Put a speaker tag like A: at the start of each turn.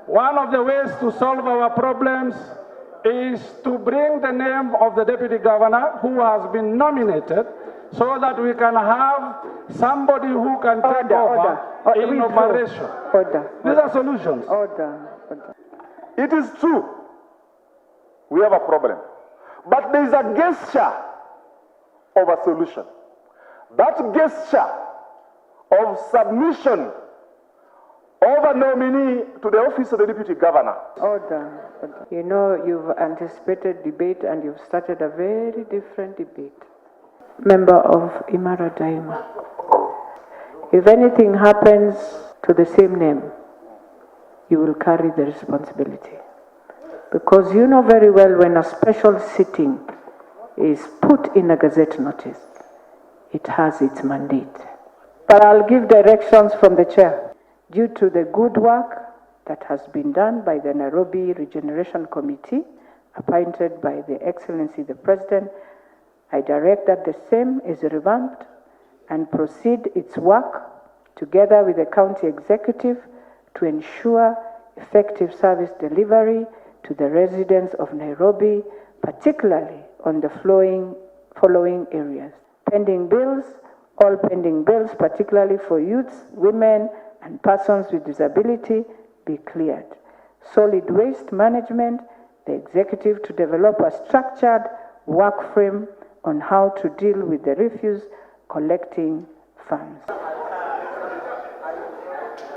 A: One of the ways to solve our problems is to bring the name of the deputy governor who has been nominated so that we can have somebody who can take over in operation. These are solutions.
B: It is true, we have a problem, but there is a gesture of a solution. That gesture of submission of a nominee to the office of the deputy governor.
C: Order. You know, you've anticipated debate and you've started a very different debate. Member of Imara Daima, if anything happens to the same name, you will carry the responsibility. Because you know very well when a special sitting is put in a gazette notice, it has its mandate. But I'll give directions from the chair. Due to the good work that has been done by the Nairobi Regeneration Committee, appointed by the Excellency the President, I direct that the same is revamped and proceed its work together with the county executive to ensure effective service delivery to the residents of Nairobi, particularly on the following areas. Pending bills, all pending bills, particularly for youths, women, and persons with disability, be cleared. Solid waste management, the executive to develop a structured work frame on how to deal with the refuse collecting funds.